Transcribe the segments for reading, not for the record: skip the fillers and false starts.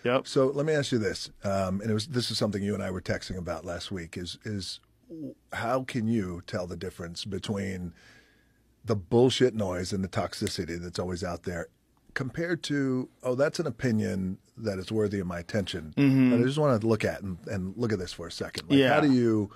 Yep. So let me ask you this, and this is something you and I were texting about last week, is how can you tell the difference between the bullshit noise and the toxicity that's always out there compared to, oh, that's an opinion that is worthy of my attention. But I just want to look at and look at this for a second. Like, how do you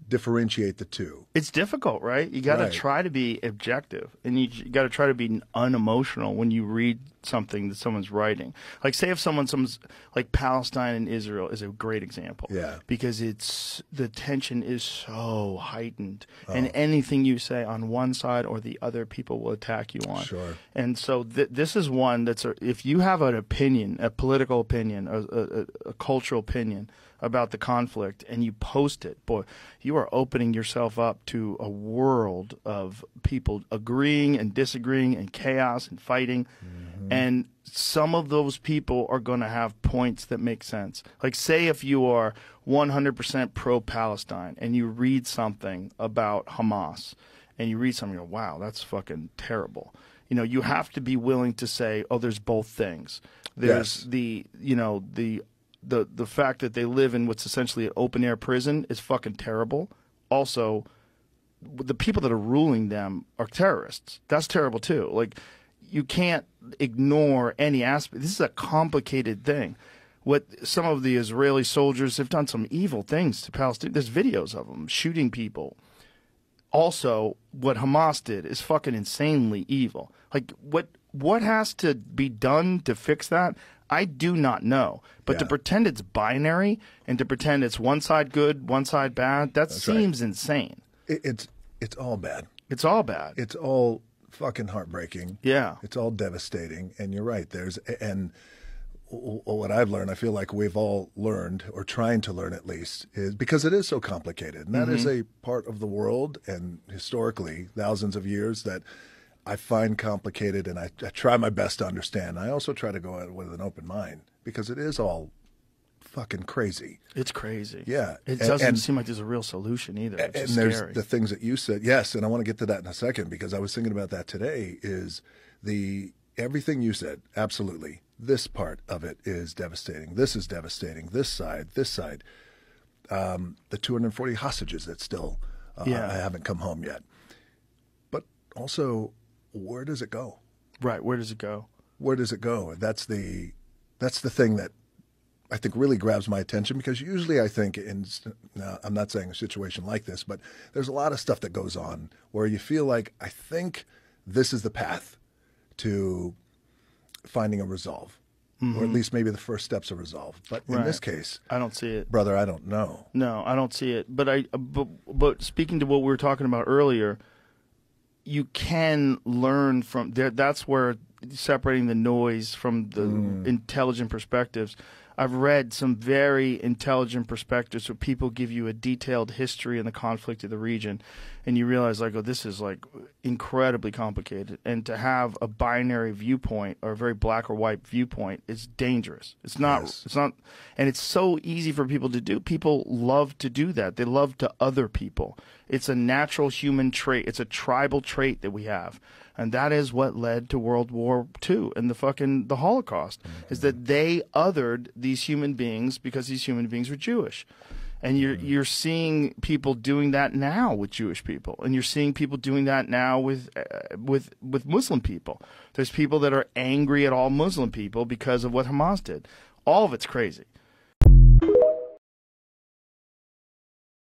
differentiate the two? It's difficult, right? You got to try to be objective, and you got to try to be unemotional when you read something that someone's writing. Like, say if someone's like Palestine and Israel is a great example, because the tension is so heightened, and anything you say on one side or the other, people will attack you on. Sure. And so this is one that's if you have an opinion, a political opinion, a cultural opinion about the conflict, and you post it, boy, you are opening yourself up to a world of people agreeing and disagreeing and chaos and fighting. And some of those people are going to have points that make sense. Like, say if you are 100% pro-Palestine and you read something about Hamas, and you read something, you go, wow, that's fucking terrible. You know, you have to be willing to say, oh, there's both things. There's the fact that they live in what's essentially an open-air prison is fucking terrible. Also, the people that are ruling them are terrorists. That's terrible, too. Like, you can't ignore any aspect. This is a complicated thing. What some of the Israeli soldiers have done, some evil things to Palestine. There's videos of them shooting people. Also, what Hamas did is fucking insanely evil. Like, what has to be done to fix that? I do not know. But to pretend it's binary and to pretend it's one side good, one side bad, that seems insane. It's all bad. It's all bad. It's all fucking heartbreaking. Yeah. It's all devastating. And you're right. And what I've learned, I feel like we've all learned, or trying to learn at least, is because it is so complicated. And that is a part of the world, and historically, thousands of years, that I find complicated, and I try my best to understand. I also try to go at it with an open mind, because it is all fucking crazy. It's crazy. Yeah. It doesn't seem like there's a real solution either. It's and scary. There's the things that you said. Yes, and I want to get to that in a second, because I was thinking about that today, is everything you said, absolutely. This part of it is devastating. This is devastating. This side. The 240 hostages that still I haven't come home yet. But also, where does it go? Right. Where does it go? Where does it go? That's the thing that I think really grabs my attention, because usually I think now, I'm not saying a situation like this, but there's a lot of stuff that goes on where you feel like, I think this is the path to finding a resolve, or at least maybe the first steps of resolve. But in this case, I don't see it, brother. I don't know. No, I don't see it. But speaking to what we were talking about earlier, you can learn from there. That's where separating the noise from the intelligent perspectives. I've read some very intelligent perspectives where people give you a detailed history in the conflict of the region, and you realize, like, oh, this is like incredibly complicated. And to have a binary viewpoint or a very black or white viewpoint is dangerous. It's not. Yes. It's not, and it's so easy for people to do. People love to do that. They love to other people. It's a natural human trait. It's a tribal trait that we have. And that is what led to World War II and the Holocaust, is that they othered these human beings because these human beings were Jewish. And you're seeing people doing that now with Jewish people, and you're seeing people doing that now with Muslim people. There's people that are angry at all Muslim people because of what Hamas did. All of it's crazy.